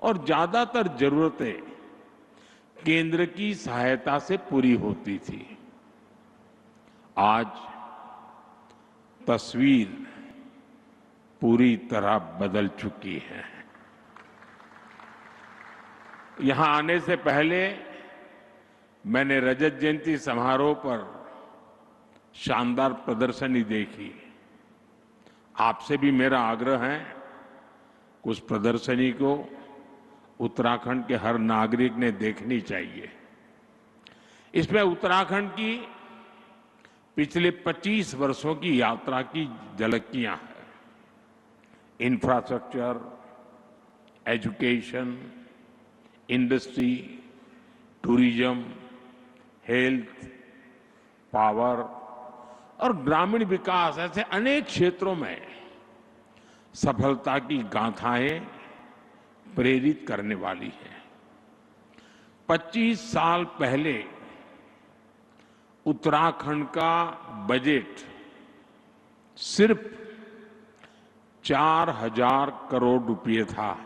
और ज्यादातर जरूरतें केंद्र की सहायता से पूरी होती थी। आज तस्वीर पूरी तरह बदल चुकी है। यहां आने से पहले मैंने रजत जयंती समारोह पर शानदार प्रदर्शनी देखी। आपसे भी मेरा आग्रह है कि उस प्रदर्शनी को उत्तराखंड के हर नागरिक ने देखनी चाहिए। इसमें उत्तराखंड की पिछले 25 वर्षों की यात्रा की झलकियां हैं। Infrastructure, education, industry, tourism, health, power और ग्रामीण विकास, ऐसे अनेक क्षेत्रों में सफलता की गाथाएं प्रेरित करने वाली है। 25 साल पहले उत्तराखंड का बजट सिर्फ 4,000 करोड़ रुपए था।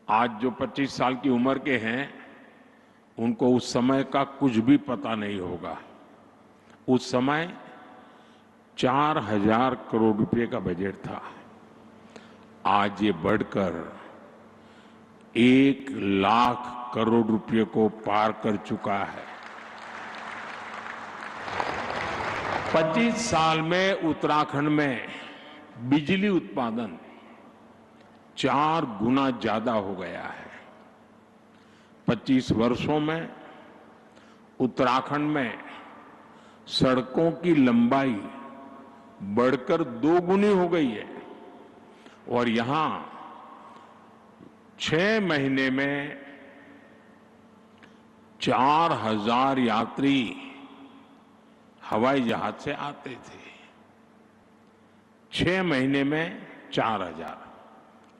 आज जो 25 साल की उम्र के हैं उनको उस समय का कुछ भी पता नहीं होगा। उस समय 4,000 करोड़ रुपए का बजट था। आज ये बढ़कर 1,00,000 करोड़ रुपए को पार कर चुका है। 25 साल में उत्तराखंड में बिजली उत्पादन 4 गुना ज्यादा हो गया है। 25 वर्षों में उत्तराखंड में सड़कों की लंबाई बढ़कर 2 गुनी हो गई है और यहां 6 महीने में 4,000 यात्री हवाई जहाज से आते थे। 6 महीने में 4,000।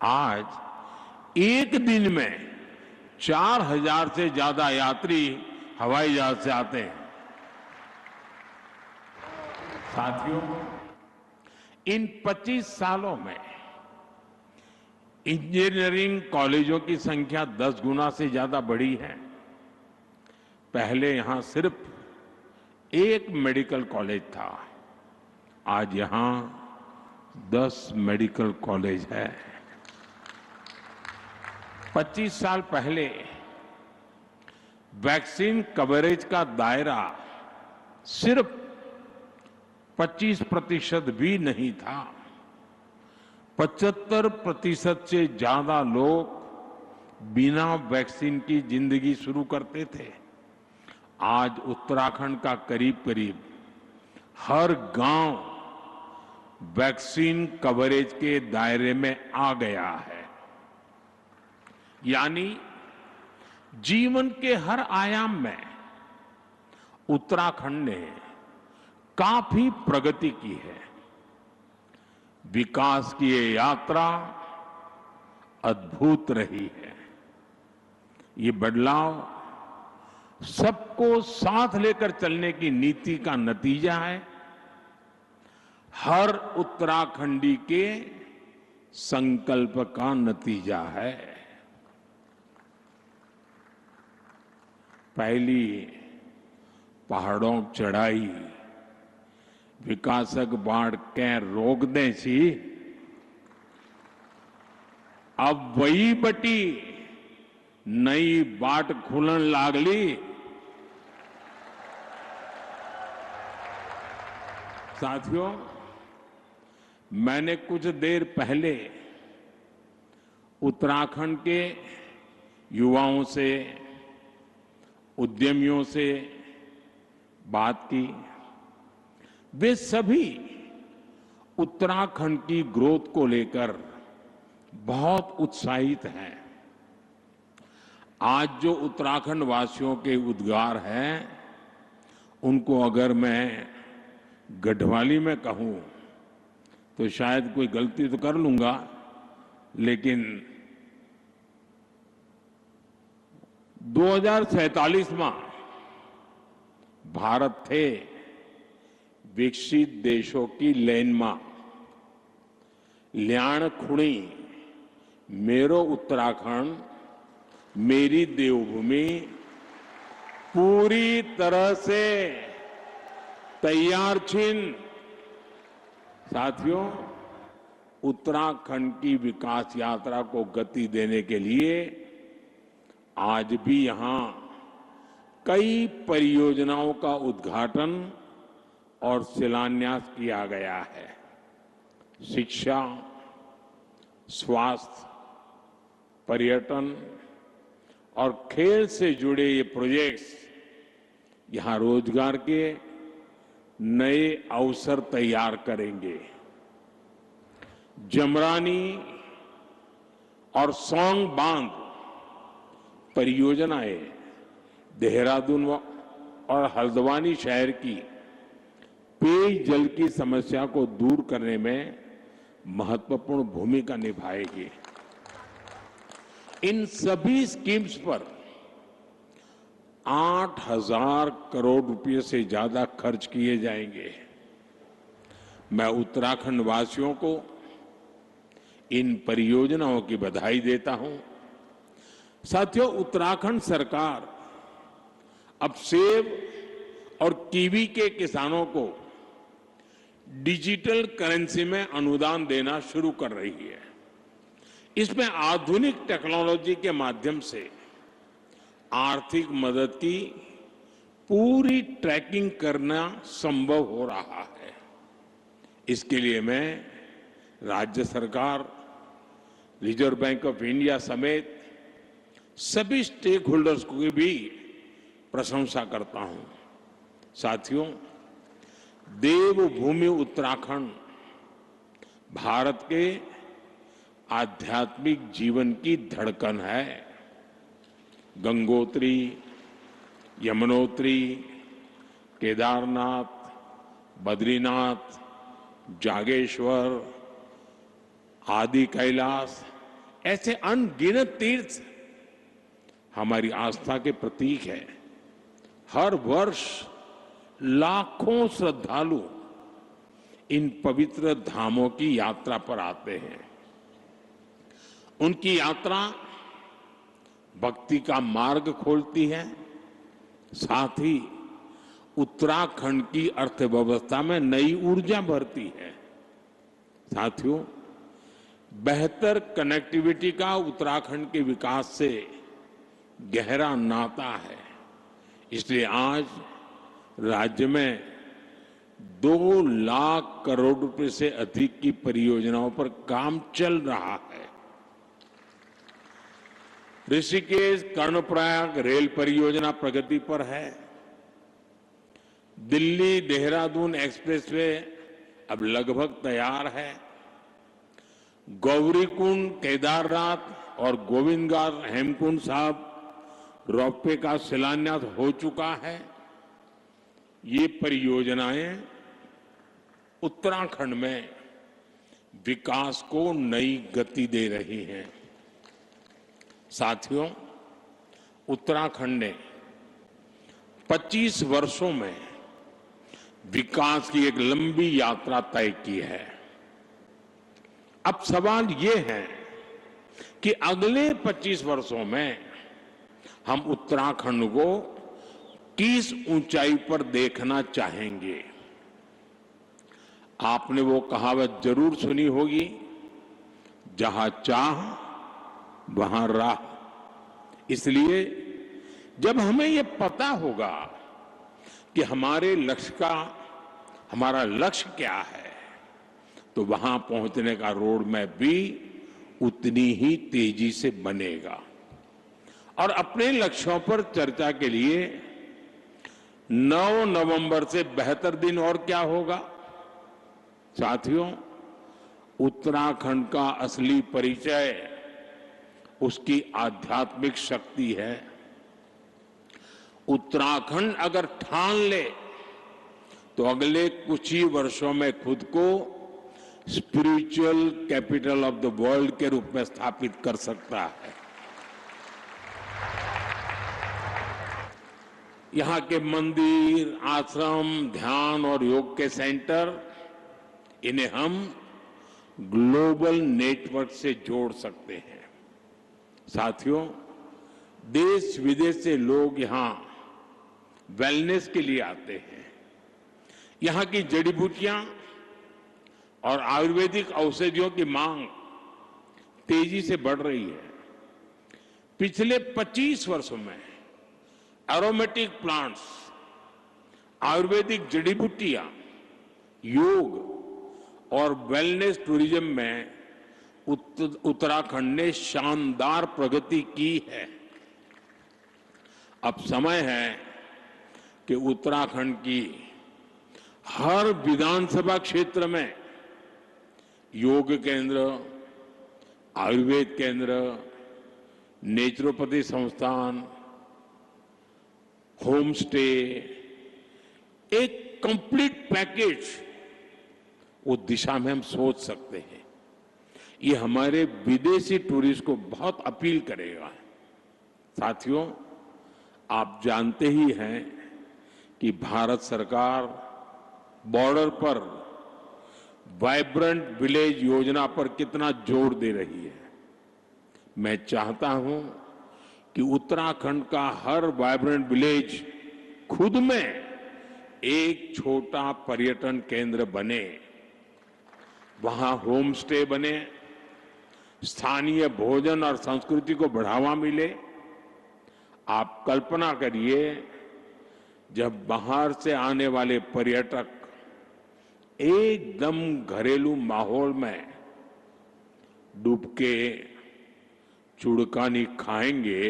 आज एक दिन में 4,000 से ज्यादा यात्री हवाई जहाज से आते हैं। साथियों, इन 25 सालों में इंजीनियरिंग कॉलेजों की संख्या 10 गुना से ज्यादा बढ़ी है। पहले यहां सिर्फ एक मेडिकल कॉलेज था, आज यहां 10 मेडिकल कॉलेज है। 25 साल पहले वैक्सीन कवरेज का दायरा सिर्फ 25% भी नहीं था। 75% से ज्यादा लोग बिना वैक्सीन की जिंदगी शुरू करते थे। आज उत्तराखंड का करीब करीब हर गांव वैक्सीन कवरेज के दायरे में आ गया है। यानी जीवन के हर आयाम में उत्तराखंड ने काफी प्रगति की है। विकास की ये यात्रा अद्भुत रही है। ये बदलाव सबको साथ लेकर चलने की नीति का नतीजा है, हर उत्तराखंडी के संकल्प का नतीजा है। पहली पहाड़ों की चढ़ाई विकासक बाढ़ के रोक दे सी, अब वही बटी नई बाट खुलन लागली। साथियों, मैंने कुछ देर पहले उत्तराखंड के युवाओं से, उद्यमियों से बात की। वे सभी उत्तराखंड की ग्रोथ को लेकर बहुत उत्साहित हैं। आज जो उत्तराखंड वासियों के उद्गार हैं, उनको अगर मैं गढ़वाली में कहूं तो शायद कोई गलती तो कर लूंगा, लेकिन 2047 में भारत थे विकसित देशों की लेन में ल्याण खुणी मेरो उत्तराखंड मेरी देवभूमि पूरी तरह से तैयार छिन। साथियों, उत्तराखंड की विकास यात्रा को गति देने के लिए आज भी यहां कई परियोजनाओं का उद्घाटन और शिलान्यास किया गया है। शिक्षा, स्वास्थ्य, पर्यटन और खेल से जुड़े ये प्रोजेक्ट्स यहां रोजगार के नए अवसर तैयार करेंगे। जमरानी और सौंग बांध परियोजनाएं देहरादून और हल्द्वानी शहर की पेयजल की समस्या को दूर करने में महत्वपूर्ण भूमिका निभाएगी। इन सभी स्कीम्स पर 8,000 करोड़ रुपए से ज्यादा खर्च किए जाएंगे। मैं उत्तराखंड वासियों को इन परियोजनाओं की बधाई देता हूं। साथियों, उत्तराखंड सरकार अब सेब और कीवी के किसानों को डिजिटल करेंसी में अनुदान देना शुरू कर रही है। इसमें आधुनिक टेक्नोलॉजी के माध्यम से आर्थिक मदद की पूरी ट्रैकिंग करना संभव हो रहा है। इसके लिए मैं राज्य सरकार, रिजर्व बैंक ऑफ इंडिया समेत सभी स्टेक होल्डर्स की भी प्रशंसा करता हूं। साथियों, देवभूमि उत्तराखंड भारत के आध्यात्मिक जीवन की धड़कन है। गंगोत्री, यमुनोत्री, केदारनाथ, बद्रीनाथ, जागेश्वर, आदि कैलाश, ऐसे अनगिनत तीर्थ हमारी आस्था के प्रतीक है। हर वर्ष लाखों श्रद्धालु इन पवित्र धामों की यात्रा पर आते हैं। उनकी यात्रा भक्ति का मार्ग खोलती है, साथ ही उत्तराखंड की अर्थव्यवस्था में नई ऊर्जा भरती है। साथियों, बेहतर कनेक्टिविटी का उत्तराखंड के विकास से गहरा नाता है। इसलिए आज राज्य में 2 लाख करोड़ रुपए से अधिक की परियोजनाओं पर काम चल रहा है। ऋषिकेश कर्णप्रयाग रेल परियोजना प्रगति पर है। दिल्ली देहरादून एक्सप्रेसवे अब लगभग तैयार है। गौरीकुंड, केदारनाथ और गोविंदघाट हेमकुंड साहब रोपवे का शिलान्यास हो चुका है। ये परियोजनाएं उत्तराखंड में विकास को नई गति दे रही हैं। साथियों, उत्तराखंड ने 25 वर्षों में विकास की एक लंबी यात्रा तय की है। अब सवाल ये है कि अगले 25 वर्षों में हम उत्तराखंड को किस ऊंचाई पर देखना चाहेंगे। आपने वो कहावत जरूर सुनी होगी, जहां चाह वहां राह। इसलिए जब हमें ये पता होगा कि हमारा लक्ष्य क्या है, तो वहां पहुंचने का रोड मैप भी उतनी ही तेजी से बनेगा। और अपने लक्ष्यों पर चर्चा के लिए 9 नवंबर से बेहतर दिन और क्या होगा। साथियों, उत्तराखंड का असली परिचय उसकी आध्यात्मिक शक्ति है। उत्तराखंड अगर ठान ले तो अगले कुछ ही वर्षों में खुद को spiritual capital of the world के रूप में स्थापित कर सकता है। यहां के मंदिर, आश्रम, ध्यान और योग के सेंटर, इन्हें हम ग्लोबल नेटवर्क से जोड़ सकते हैं। साथियों, देश विदेश से लोग यहां वेलनेस के लिए आते हैं। यहां की जड़ी बूटियां और आयुर्वेदिक औषधियों की मांग तेजी से बढ़ रही है। पिछले 25 वर्षों में एरोमेटिक प्लांट्स, आयुर्वेदिक जड़ी बूटियां, योग और वेलनेस टूरिज्म में उत्तराखंड ने शानदार प्रगति की है। अब समय है कि उत्तराखंड की हर विधानसभा क्षेत्र में योग केंद्र, आयुर्वेद केंद्र, नेचुरोपैथी संस्थान, होम स्टे, एक कंप्लीट पैकेज, वो दिशा में हम सोच सकते हैं। ये हमारे विदेशी टूरिस्ट को बहुत अपील करेगा। साथियों, आप जानते ही हैं कि भारत सरकार बॉर्डर पर वाइब्रेंट विलेज योजना पर कितना जोर दे रही है। मैं चाहता हूं कि उत्तराखंड का हर वाइब्रेंट विलेज खुद में एक छोटा पर्यटन केंद्र बने, वहां होम स्टे बने, स्थानीय भोजन और संस्कृति को बढ़ावा मिले। आप कल्पना करिए, जब बाहर से आने वाले पर्यटक एकदम घरेलू माहौल में डुबके चुड़कानी खाएंगे,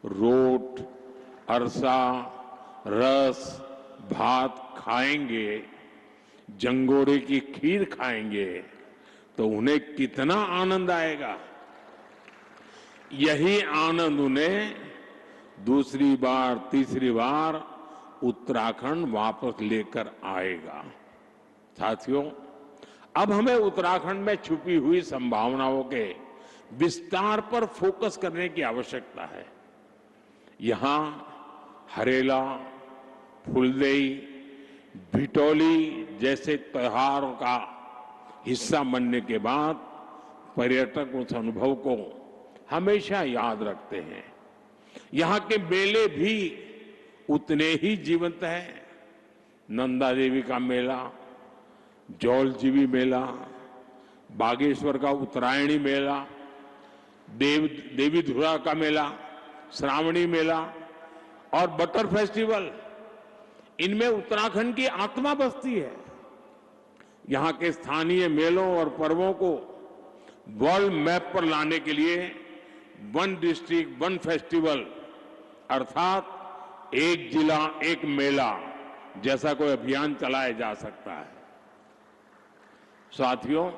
रोट, अरसा, रस, भात खाएंगे, जंगोरे की खीर खाएंगे, तो उन्हें कितना आनंद आएगा। यही आनंद उन्हें दूसरी बार, तीसरी बार उत्तराखंड वापस लेकर आएगा। साथियों, अब हमें उत्तराखंड में छुपी हुई संभावनाओं के विस्तार पर फोकस करने की आवश्यकता है। यहां हरेला, फुलदेई, भिटौली जैसे त्योहारों का हिस्सा बनने के बाद पर्यटक उस अनुभव को हमेशा याद रखते हैं। यहां के मेले भी उतने ही जीवंत हैं। नंदा देवी का मेला, जौलजीबी मेला, बागेश्वर का उत्तरायणी मेला, देवी धुरा का मेला, श्रावणी मेला और बटर फेस्टिवल, इनमें उत्तराखंड की आत्मा बसती है। यहां के स्थानीय मेलों और पर्वों को वर्ल्ड मैप पर लाने के लिए वन डिस्ट्रिक्ट वन फेस्टिवल अर्थात एक जिला एक मेला जैसा कोई अभियान चलाया जा सकता है। साथियों,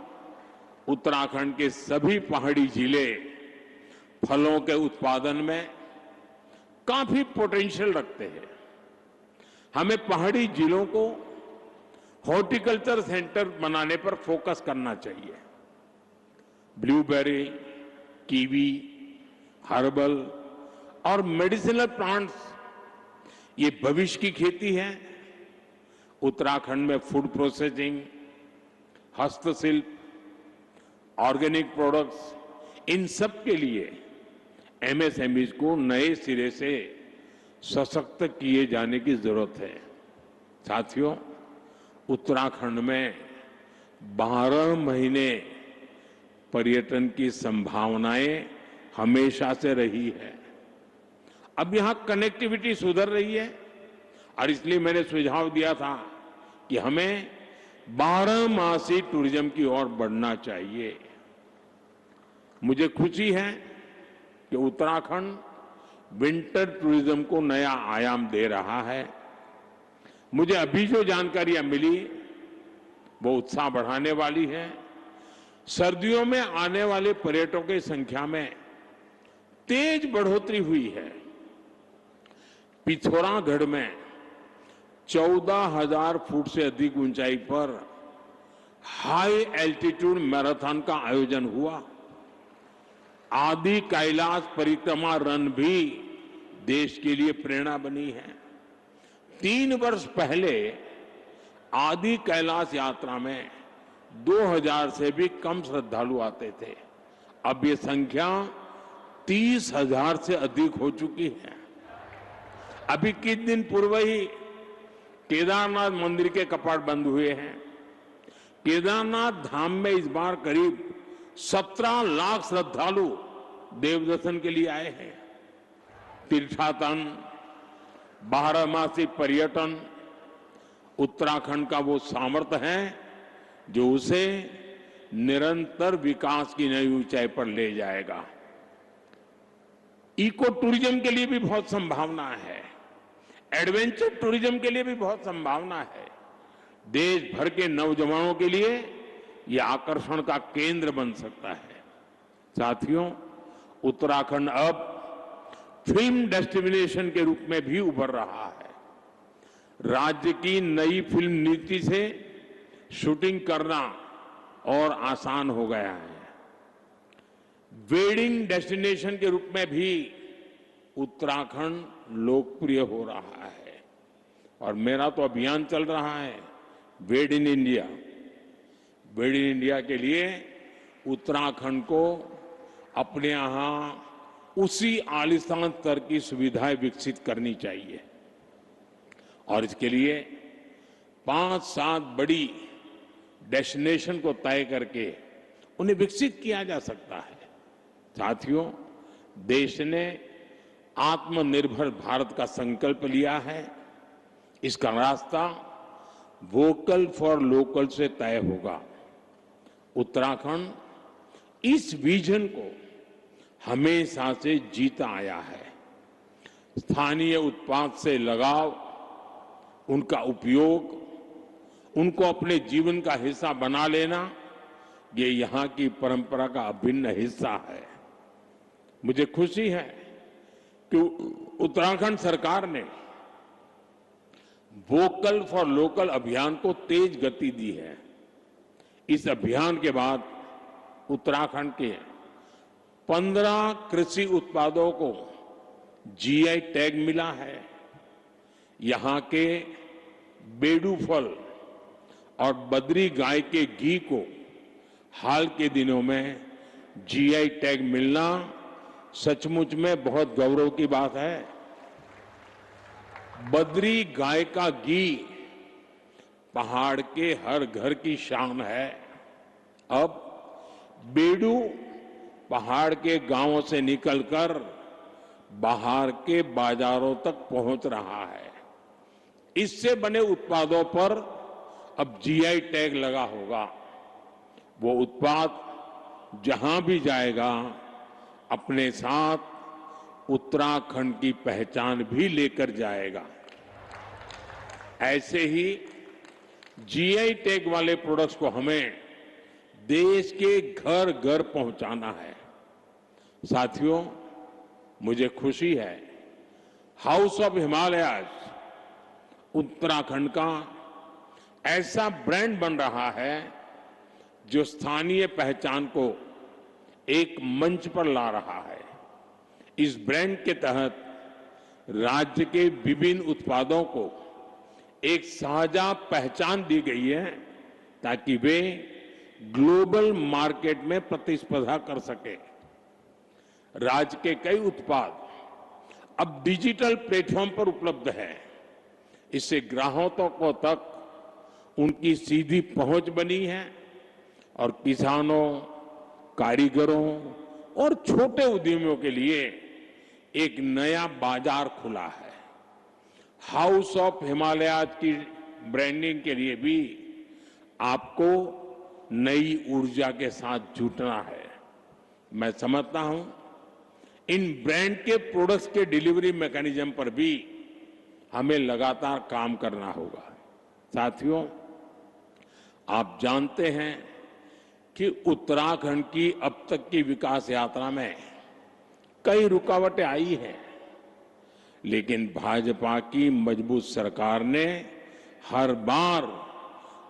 उत्तराखंड के सभी पहाड़ी जिले फलों के उत्पादन में काफी पोटेंशियल रखते हैं। हमें पहाड़ी जिलों को हॉर्टिकल्चर सेंटर बनाने पर फोकस करना चाहिए। ब्लूबेरी, कीवी, हर्बल और मेडिसिनल प्लांट्स, ये भविष्य की खेती है। उत्तराखंड में फूड प्रोसेसिंग, हस्तशिल्प, ऑर्गेनिक प्रोडक्ट्स, इन सब के लिए एमएसएमईज को नए सिरे से सशक्त किए जाने की जरूरत है। साथियों, उत्तराखंड में 12 महीने पर्यटन की संभावनाएं हमेशा से रही है। अब यहां कनेक्टिविटी सुधर रही है और इसलिए मैंने सुझाव दिया था कि हमें 12 मासी टूरिज्म की ओर बढ़ना चाहिए। मुझे खुशी है कि उत्तराखंड विंटर टूरिज्म को नया आयाम दे रहा है। मुझे अभी जो जानकारियां मिली वो उत्साह बढ़ाने वाली है। सर्दियों में आने वाले पर्यटकों की संख्या में तेज बढ़ोतरी हुई है। पिथौरागढ़ में 14,000 फुट से अधिक ऊंचाई पर हाई एल्टीट्यूड मैराथन का आयोजन हुआ। आदि कैलाश परिक्रमा रन भी देश के लिए प्रेरणा बनी है। 3 वर्ष पहले आदि कैलाश यात्रा में 2,000 से भी कम श्रद्धालु आते थे। अब ये संख्या 30,000 से अधिक हो चुकी है। अभी कुछ दिन पूर्व ही केदारनाथ मंदिर के कपाट बंद हुए हैं। केदारनाथ धाम में इस बार करीब 17 लाख श्रद्धालु देव दर्शन के लिए आए हैं। तीर्थाटन, 12मासी पर्यटन उत्तराखंड का वो सामर्थ्य है जो उसे निरंतर विकास की नई ऊंचाई पर ले जाएगा। इको टूरिज्म के लिए भी बहुत संभावना है। एडवेंचर टूरिज्म के लिए भी बहुत संभावना है। देश भर के नौजवानों के लिए यह आकर्षण का केंद्र बन सकता है। साथियों, उत्तराखंड अब फिल्म डेस्टिनेशन के रूप में भी उभर रहा है। राज्य की नई फिल्म नीति से शूटिंग करना और आसान हो गया है। वेडिंग डेस्टिनेशन के रूप में भी उत्तराखंड लोकप्रिय हो रहा है और मेरा तो अभियान चल रहा है वेड in India. Wade in India के लिए उत्तराखंड को अपने यहां उसी आलीशान स्तर की सुविधाएं विकसित करनी चाहिए और इसके लिए 5-7 बड़ी डेस्टिनेशन को तय करके उन्हें विकसित किया जा सकता है। साथियों, देश ने आत्मनिर्भर भारत का संकल्प लिया है। इसका रास्ता वोकल फॉर लोकल से तय होगा। उत्तराखंड इस विजन को हमेशा से जीता आया है। स्थानीय उत्पाद से लगाव, उनका उपयोग, उनको अपने जीवन का हिस्सा बना लेना, ये यहां की परंपरा का अभिन्न हिस्सा है। मुझे खुशी है कि उत्तराखंड सरकार ने वोकल फॉर लोकल अभियान को तेज गति दी है। इस अभियान के बाद उत्तराखंड के 15 कृषि उत्पादों को जीआई टैग मिला है। यहां के बेडू फल और बद्री गाय के घी को हाल के दिनों में जीआई टैग मिलना सचमुच में बहुत गौरव की बात है। बद्री गाय का घी पहाड़ के हर घर की शान है। अब बेडू पहाड़ के गांवों से निकलकर बाहर के बाजारों तक पहुंच रहा है। इससे बने उत्पादों पर अब जीआई टैग लगा होगा। वो उत्पाद जहां भी जाएगा अपने साथ उत्तराखंड की पहचान भी लेकर जाएगा। ऐसे ही जीआई टैग वाले प्रोडक्ट्स को हमें देश के घर घर पहुंचाना है। साथियों, मुझे खुशी है हाउस ऑफ हिमालयाज उत्तराखंड का ऐसा ब्रांड बन रहा है जो स्थानीय पहचान को एक मंच पर ला रहा है। इस ब्रांड के तहत राज्य के विभिन्न उत्पादों को एक साझा पहचान दी गई है ताकि वे ग्लोबल मार्केट में प्रतिस्पर्धा कर सके। राज्य के कई उत्पाद अब डिजिटल प्लेटफॉर्म पर उपलब्ध है। इससे ग्राहकों तक उनकी सीधी पहुंच बनी है और किसानों, कारीगरों और छोटे उद्यमियों के लिए एक नया बाजार खुला है। हाउस ऑफ हिमालयाज की ब्रांडिंग के लिए भी आपको नई ऊर्जा के साथ जुटना है। मैं समझता हूं इन ब्रांड के प्रोडक्ट्स के डिलीवरी मैकेनिज्म पर भी हमें लगातार काम करना होगा। साथियों, आप जानते हैं कि उत्तराखंड की अब तक की विकास यात्रा में कई रुकावटें आई हैं, लेकिन भाजपा की मजबूत सरकार ने हर बार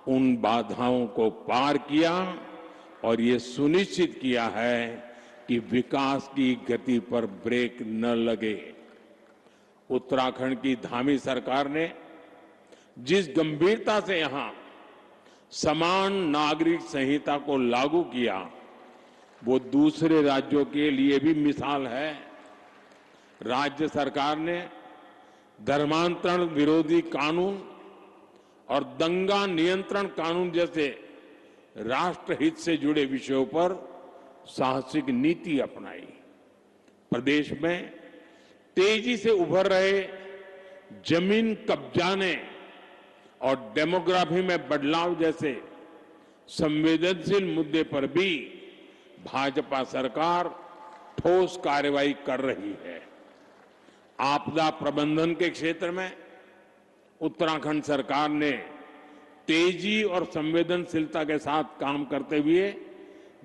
उन बाधाओं को पार किया और ये सुनिश्चित किया है कि विकास की गति पर ब्रेक न लगे। उत्तराखंड की धामी सरकार ने जिस गंभीरता से यहां समान नागरिक संहिता को लागू किया, वो दूसरे राज्यों के लिए भी मिसाल है। राज्य सरकार ने धर्मांतरण विरोधी कानून और दंगा नियंत्रण कानून जैसे राष्ट्रहित से जुड़े विषयों पर साहसिक नीति अपनाई। प्रदेश में तेजी से उभर रहे जमीन कब्जाने और डेमोग्राफी में बदलाव जैसे संवेदनशील मुद्दे पर भी भाजपा सरकार ठोस कार्रवाई कर रही है। आपदा प्रबंधन के क्षेत्र में उत्तराखंड सरकार ने तेजी और संवेदनशीलता के साथ काम करते हुए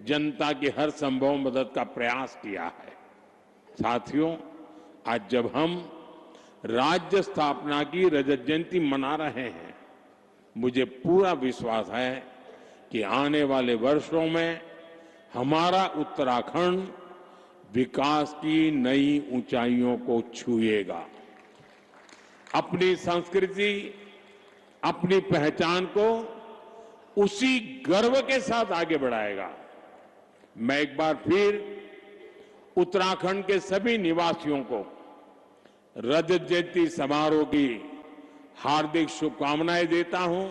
जनता की हर संभव मदद का प्रयास किया है। साथियों, आज जब हम राज्य स्थापना की रजत जयंती मना रहे हैं, मुझे पूरा विश्वास है कि आने वाले वर्षों में हमारा उत्तराखंड विकास की नई ऊंचाइयों को छुएगा, अपनी संस्कृति, अपनी पहचान को उसी गर्व के साथ आगे बढ़ाएगा। मैं एक बार फिर उत्तराखंड के सभी निवासियों को रजत जयंती समारोह की हार्दिक शुभकामनाएं देता हूं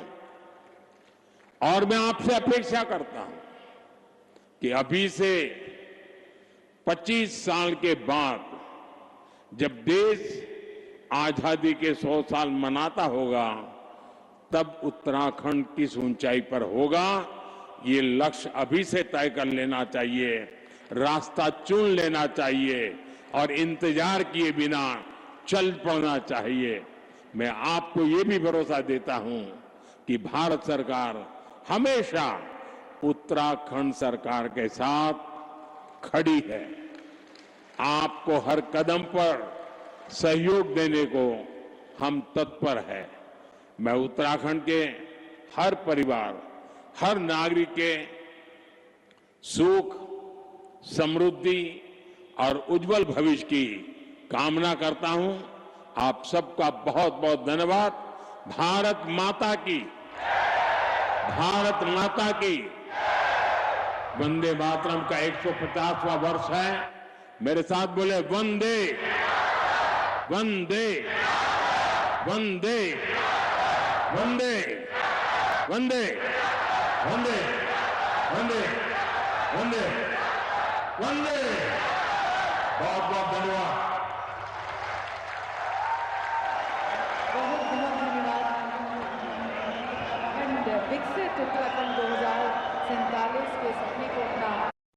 और मैं आपसे अपेक्षा करता हूं कि अभी से 25 साल के बाद जब देश आजादी के 100 साल मनाता होगा, तब उत्तराखंड किस ऊंचाई पर होगा, ये लक्ष्य अभी से तय कर लेना चाहिए, रास्ता चुन लेना चाहिए और इंतजार किए बिना चल पड़ना चाहिए। मैं आपको ये भी भरोसा देता हूं कि भारत सरकार हमेशा उत्तराखंड सरकार के साथ खड़ी है। आपको हर कदम पर सहयोग देने को हम तत्पर हैं। मैं उत्तराखंड के हर परिवार, हर नागरिक के सुख, समृद्धि और उज्जवल भविष्य की कामना करता हूं। आप सबका बहुत बहुत धन्यवाद। भारत माता की, भारत माता की। वंदे मातरम का 150वां वर्ष है। मेरे साथ बोले वंदे वंदे वंदे वंदे वंदे वंदे वंदे वंदे वंदे। बहुत बहुत धन्यवाद। विकसित उत्तराखंड 2047 के सपने को अपना